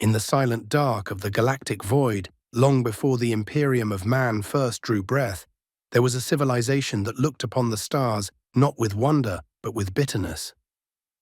In the silent dark of the galactic void, long before the imperium of man first drew breath, there was a civilization that looked upon the stars not with wonder, but with bitterness.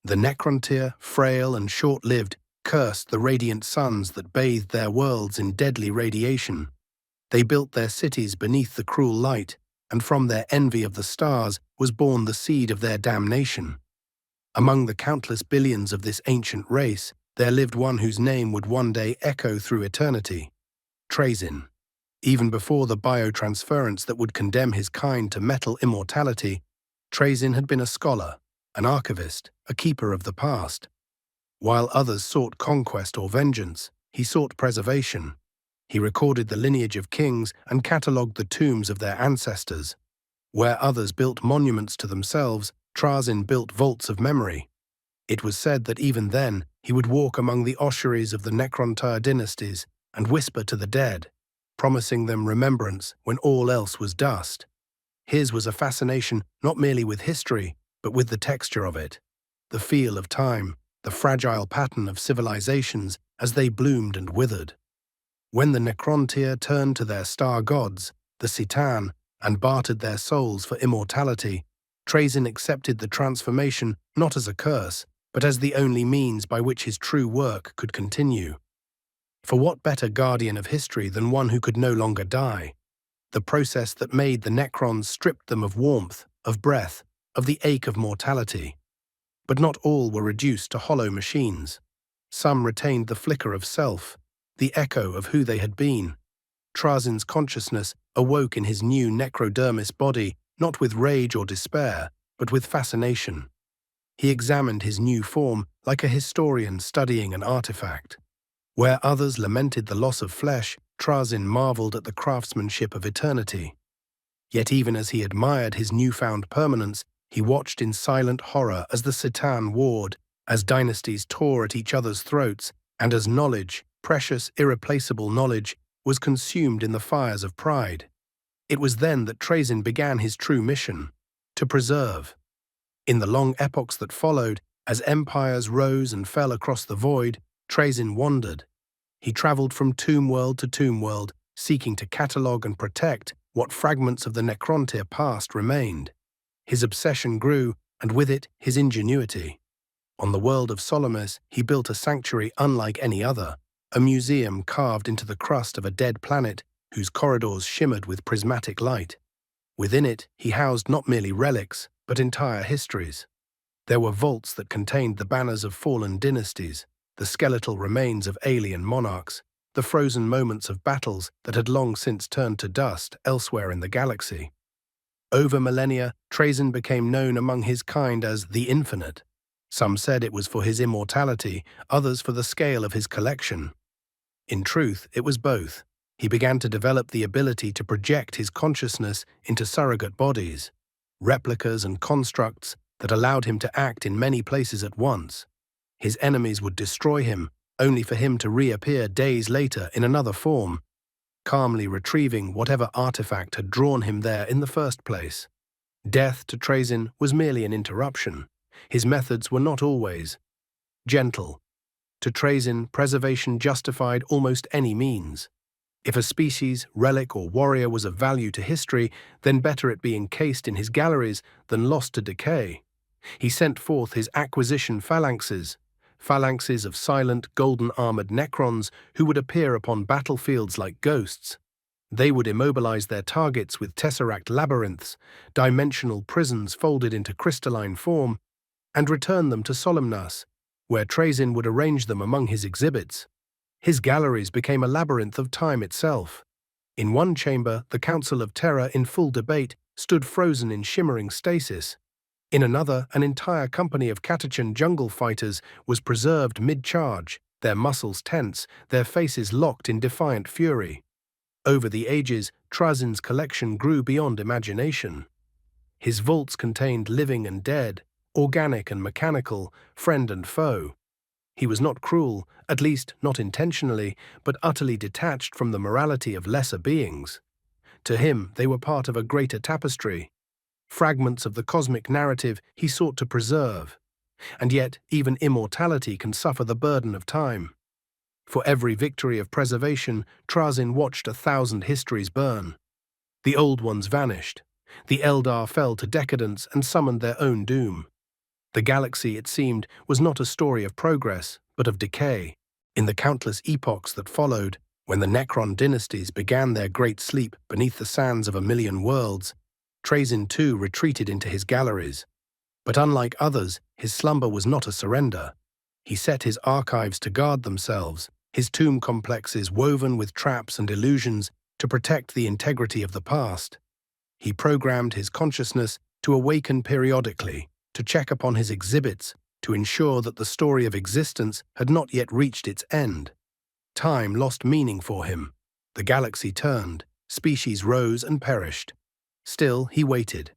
The Necrontyr, frail and short-lived, cursed the radiant suns that bathed their worlds in deadly radiation. They built their cities beneath the cruel light, and from their envy of the stars was born the seed of their damnation. Among the countless billions of this ancient race, there lived one whose name would one day echo through eternity: Trazyn. Even before the biotransference that would condemn his kind to metal immortality, Trazyn had been a scholar, an archivist, a keeper of the past. While others sought conquest or vengeance, he sought preservation. He recorded the lineage of kings and catalogued the tombs of their ancestors. Where others built monuments to themselves, Trazyn built vaults of memory. It was said that even then he would walk among the ossuaries of the Necrontyr dynasties and whisper to the dead, promising them remembrance when all else was dust. His was a fascination not merely with history, but with the texture of it, the feel of time, the fragile pattern of civilizations as they bloomed and withered. When the Necrontyr turned to their star gods, the Citan, and bartered their souls for immortality, Trazyn accepted the transformation not as a curse, but as the only means by which his true work could continue. For what better guardian of history than one who could no longer die? The process that made the Necrons stripped them of warmth, of breath, of the ache of mortality. But not all were reduced to hollow machines. Some retained the flicker of self, the echo of who they had been. Trazyn's consciousness awoke in his new necrodermis body, not with rage or despair, but with fascination. He examined his new form like a historian studying an artifact. Where others lamented the loss of flesh, Trazyn marveled at the craftsmanship of eternity. Yet even as he admired his newfound permanence, he watched in silent horror as the Citan warred, as dynasties tore at each other's throats, and as knowledge, precious, irreplaceable knowledge, was consumed in the fires of pride. It was then that Trazyn began his true mission: to preserve. In the long epochs that followed, as empires rose and fell across the void, Trazyn wandered. He traveled from tomb world to tomb world, seeking to catalogue and protect what fragments of the Necrontyr past remained. His obsession grew, and with it his ingenuity. On the world of Solomis, he built a sanctuary unlike any other, a museum carved into the crust of a dead planet whose corridors shimmered with prismatic light. Within it, he housed not merely relics, but entire histories. There were vaults that contained the banners of fallen dynasties, the skeletal remains of alien monarchs, the frozen moments of battles that had long since turned to dust elsewhere in the galaxy. Over millennia, Trazyn became known among his kind as the Infinite. Some said it was for his immortality, others for the scale of his collection. In truth, it was both. He began to develop the ability to project his consciousness into surrogate bodies, replicas and constructs that allowed him to act in many places at once. His enemies would destroy him, only for him to reappear days later in another form, calmly retrieving whatever artifact had drawn him there in the first place. Death to Trazyn was merely an interruption. His methods were not always gentle. To Trazyn, preservation justified almost any means. If a species, relic, or warrior was of value to history, then better it be encased in his galleries than lost to decay. He sent forth his acquisition phalanxes of silent, golden-armored Necrons who would appear upon battlefields like ghosts. They would immobilize their targets with tesseract labyrinths, dimensional prisons folded into crystalline form, and return them to Solemnas, where Trazyn would arrange them among his exhibits. His galleries became a labyrinth of time itself. In one chamber, the Council of Terror in full debate stood frozen in shimmering stasis. In another, an entire company of Catachan jungle fighters was preserved mid-charge, their muscles tense, their faces locked in defiant fury. Over the ages, Trazyn's collection grew beyond imagination. His vaults contained living and dead, organic and mechanical, friend and foe. He was not cruel, at least not intentionally, but utterly detached from the morality of lesser beings. To him, they were part of a greater tapestry, fragments of the cosmic narrative he sought to preserve. And yet, even immortality can suffer the burden of time. For every victory of preservation, Trazyn watched 1,000 histories burn. The old ones vanished. The Eldar fell to decadence and summoned their own doom. The galaxy, it seemed, was not a story of progress, but of decay. In the countless epochs that followed, when the Necron dynasties began their great sleep beneath the sands of 1,000,000 worlds, Trazyn too retreated into his galleries. But unlike others, his slumber was not a surrender. He set his archives to guard themselves, his tomb complexes woven with traps and illusions to protect the integrity of the past. He programmed his consciousness to awaken periodically, to check upon his exhibits, to ensure that the story of existence had not yet reached its end. Time lost meaning for him. The galaxy turned, species rose and perished. Still, he waited.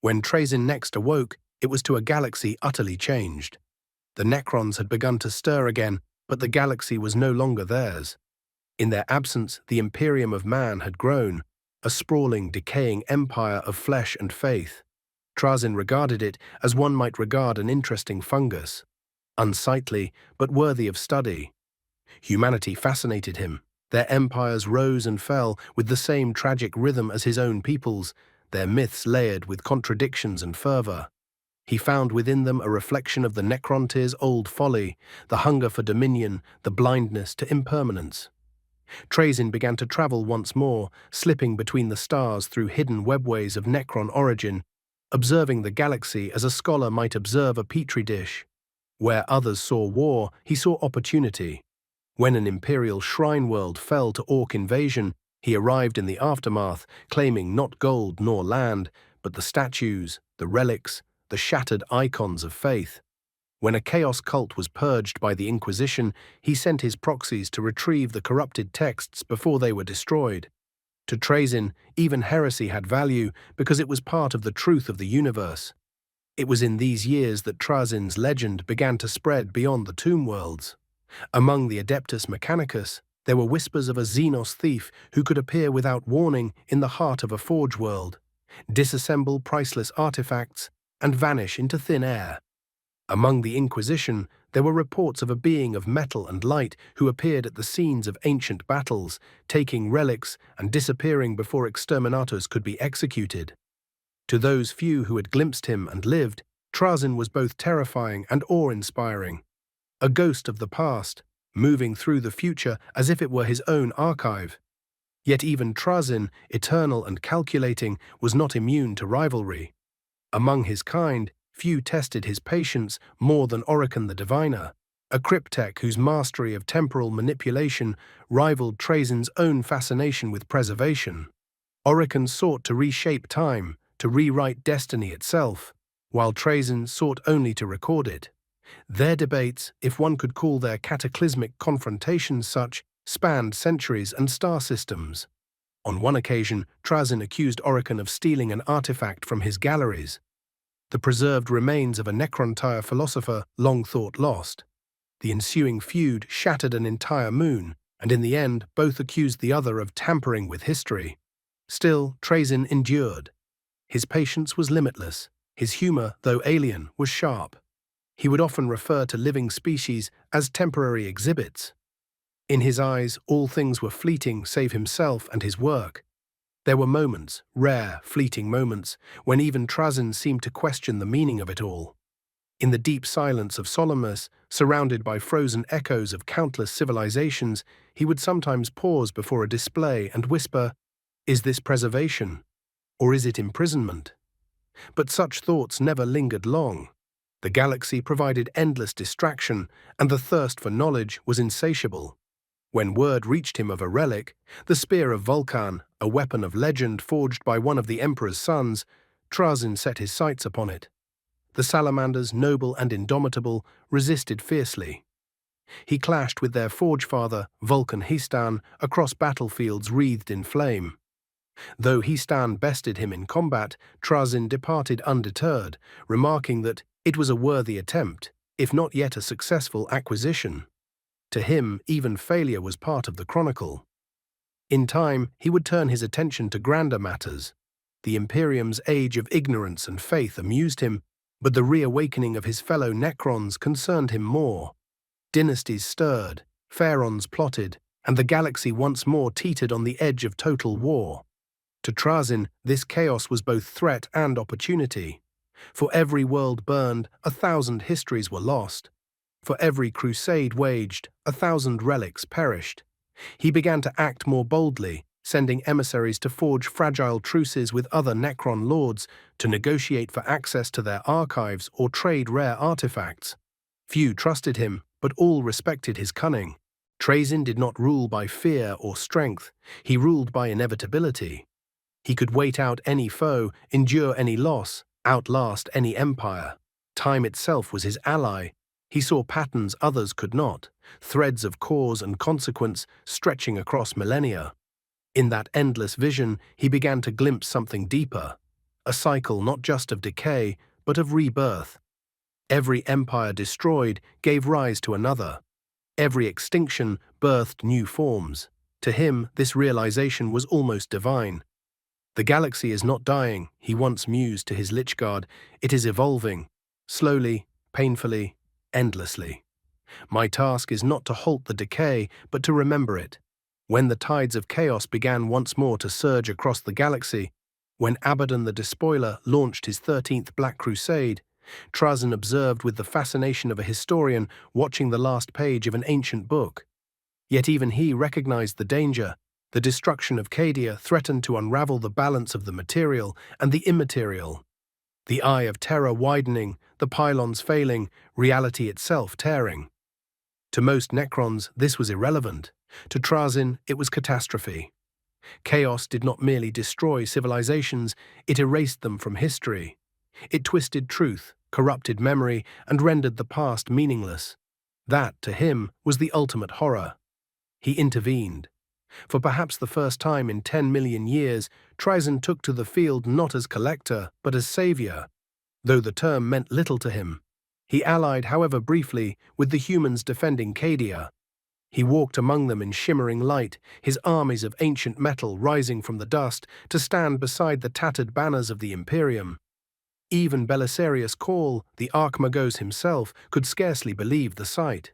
When Trazyn next awoke, it was to a galaxy utterly changed. The Necrons had begun to stir again, but the galaxy was no longer theirs. In their absence, the Imperium of Man had grown, a sprawling, decaying empire of flesh and faith. Trazyn regarded it as one might regard an interesting fungus, unsightly but worthy of study. Humanity fascinated him. Their empires rose and fell with the same tragic rhythm as his own people's, their myths layered with contradictions and fervor. He found within them a reflection of the Necrontyrs' old folly, the hunger for dominion, the blindness to impermanence. Trazyn began to travel once more, slipping between the stars through hidden webways of Necron origin, observing the galaxy as a scholar might observe a petri dish. Where others saw war, he saw opportunity. When an imperial shrine world fell to Orc invasion, he arrived in the aftermath, claiming not gold nor land, but the statues, the relics, the shattered icons of faith. When a chaos cult was purged by the Inquisition, he sent his proxies to retrieve the corrupted texts before they were destroyed. To Trazyn, even heresy had value because it was part of the truth of the universe. It was in these years that Trazyn's legend began to spread beyond the tomb worlds. Among the Adeptus Mechanicus, there were whispers of a Xenos thief who could appear without warning in the heart of a forge world, disassemble priceless artifacts, and vanish into thin air. Among the Inquisition, there were reports of a being of metal and light who appeared at the scenes of ancient battles, taking relics and disappearing before exterminatos could be executed. To those few who had glimpsed him and lived, Trazyn was both terrifying and awe-inspiring. A ghost of the past, moving through the future as if it were his own archive. Yet even Trazyn, eternal and calculating, was not immune to rivalry. Among his kind, few tested his patience more than Oricon the Diviner, a cryptech whose mastery of temporal manipulation rivaled Trazyn's own fascination with preservation. Oricon sought to reshape time, to rewrite destiny itself, while Trazyn sought only to record it. Their debates, if one could call their cataclysmic confrontations such, spanned centuries and star systems. On one occasion, Trazyn accused Oricon of stealing an artifact from his galleries, the preserved remains of a Necrontyr philosopher long thought lost. The ensuing feud shattered an entire moon, and in the end both accused the other of tampering with history. Still, Trazyn endured. His patience was limitless. His humor, though alien, was sharp. He would often refer to living species as temporary exhibits. In his eyes, all things were fleeting save himself and his work. There were moments, rare, fleeting moments, when even Trazyn seemed to question the meaning of it all. In the deep silence of Solemnus, surrounded by frozen echoes of countless civilizations, he would sometimes pause before a display and whisper, "Is this preservation? Or is it imprisonment?" But such thoughts never lingered long. The galaxy provided endless distraction, and the thirst for knowledge was insatiable. When word reached him of a relic, the spear of Vulcan, a weapon of legend forged by one of the Emperor's sons, Trazyn set his sights upon it. The salamanders, noble and indomitable, resisted fiercely. He clashed with their forge father, Vulcan Histan, across battlefields wreathed in flame. Though Histan bested him in combat, Trazyn departed undeterred, remarking that it was a worthy attempt, if not yet a successful acquisition. To him, even failure was part of the chronicle. In time, he would turn his attention to grander matters. The Imperium's age of ignorance and faith amused him, but the reawakening of his fellow Necrons concerned him more. Dynasties stirred, pharaons plotted, and the galaxy once more teetered on the edge of total war. To Trazyn, this chaos was both threat and opportunity. For every world burned, 1,000 histories were lost. For every crusade waged, 1,000 relics perished. He began to act more boldly, sending emissaries to forge fragile truces with other Necron lords, to negotiate for access to their archives or trade rare artifacts. Few trusted him, but all respected his cunning. Trazyn did not rule by fear or strength, he ruled by inevitability. He could wait out any foe, endure any loss, outlast any empire. Time itself was his ally. He saw patterns others could not, threads of cause and consequence stretching across millennia. In that endless vision, he began to glimpse something deeper, a cycle not just of decay, but of rebirth. Every empire destroyed gave rise to another. Every extinction birthed new forms. To him, this realization was almost divine. The galaxy is not dying, he once mused to his Lichguard. It is evolving, slowly, painfully, endlessly. My task is not to halt the decay, but to remember it. When the tides of chaos began once more to surge across the galaxy, when Abaddon the Despoiler launched his 13th Black Crusade, Trazyn observed with the fascination of a historian watching the last page of an ancient book. Yet even he recognized the danger. The destruction of Cadia threatened to unravel the balance of the material and the immaterial. The eye of terror widening, the pylons failing, reality itself tearing. To most Necrons, this was irrelevant. To Trazyn, it was catastrophe. Chaos did not merely destroy civilizations, it erased them from history. It twisted truth, corrupted memory, and rendered the past meaningless. That, to him, was the ultimate horror. He intervened. For perhaps the first time in 10 million years, Trazyn took to the field not as collector, but as savior. Though the term meant little to him, he allied, however briefly, with the humans defending Cadia. He walked among them in shimmering light, his armies of ancient metal rising from the dust to stand beside the tattered banners of the Imperium. Even Belisarius Cawl, the Archmagos himself, could scarcely believe the sight.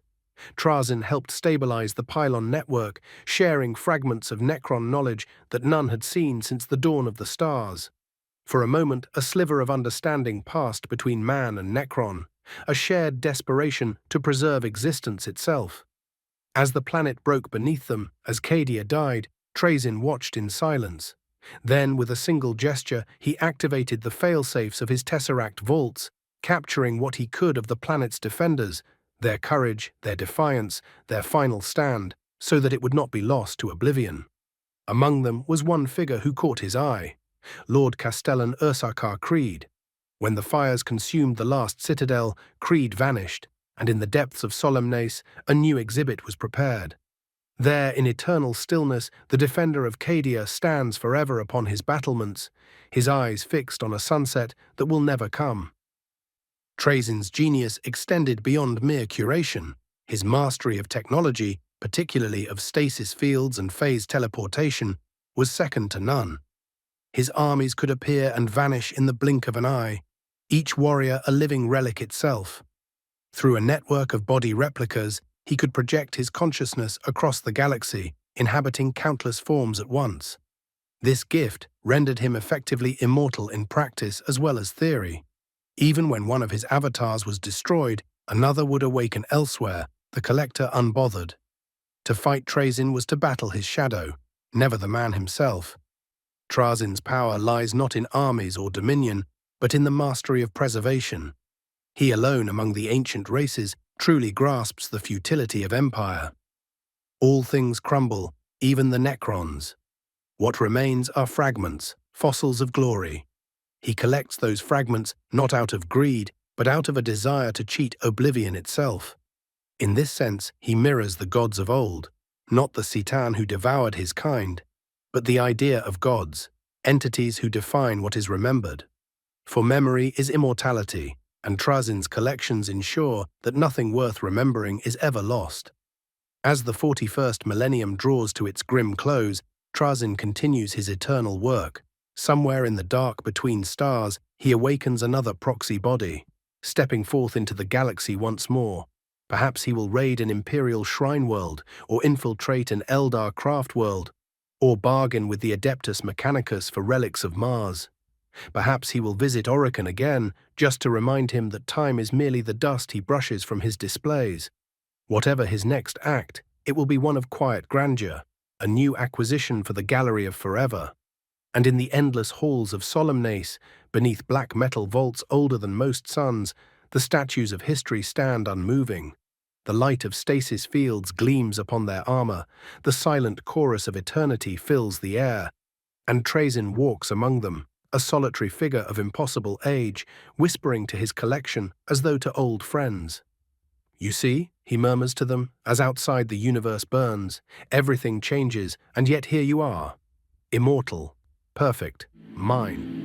Trazyn helped stabilize the pylon network, sharing fragments of Necron knowledge that none had seen since the dawn of the stars. For a moment, a sliver of understanding passed between man and Necron, a shared desperation to preserve existence itself. As the planet broke beneath them, as Cadia died, Trazyn watched in silence. Then, with a single gesture, he activated the failsafes of his Tesseract vaults, capturing what he could of the planet's defenders, their courage, their defiance, their final stand, so that it would not be lost to oblivion. Among them was one figure who caught his eye, Lord Castellan Ursarkar Creed. When the fires consumed the last citadel, Creed vanished, and in the depths of Solemnace, a new exhibit was prepared. There, in eternal stillness, the defender of Cadia stands forever upon his battlements, his eyes fixed on a sunset that will never come. Trazyn's genius extended beyond mere curation. His mastery of technology, particularly of stasis fields and phase teleportation, was second to none. His armies could appear and vanish in the blink of an eye, each warrior a living relic itself. Through a network of body replicas, he could project his consciousness across the galaxy, inhabiting countless forms at once. This gift rendered him effectively immortal in practice as well as theory. Even when one of his avatars was destroyed, another would awaken elsewhere, the collector unbothered. To fight Trazyn was to battle his shadow, never the man himself. Trazyn's power lies not in armies or dominion, but in the mastery of preservation. He alone among the ancient races truly grasps the futility of empire. All things crumble, even the Necrons. What remains are fragments, fossils of glory. He collects those fragments not out of greed, but out of a desire to cheat oblivion itself. In this sense, he mirrors the gods of old, not the Citan who devoured his kind, but the idea of gods, entities who define what is remembered. For memory is immortality, and Trazyn's collections ensure that nothing worth remembering is ever lost. As the 41st millennium draws to its grim close, Trazyn continues his eternal work. Somewhere in the dark between stars, he awakens another proxy body, stepping forth into the galaxy once more. Perhaps he will raid an Imperial Shrine world, or infiltrate an Eldar craft world, or bargain with the Adeptus Mechanicus for relics of Mars. Perhaps he will visit Oricon again, just to remind him that time is merely the dust he brushes from his displays. Whatever his next act, it will be one of quiet grandeur, a new acquisition for the Gallery of Forever. And in the endless halls of Solemnace, beneath black metal vaults older than most suns, the statues of history stand unmoving. The light of stasis fields gleams upon their armor, the silent chorus of eternity fills the air, and Trazyn walks among them, a solitary figure of impossible age, whispering to his collection as though to old friends. "You see," he murmurs to them, as outside the universe burns, "everything changes, and yet here you are. Immortal, perfect, mine."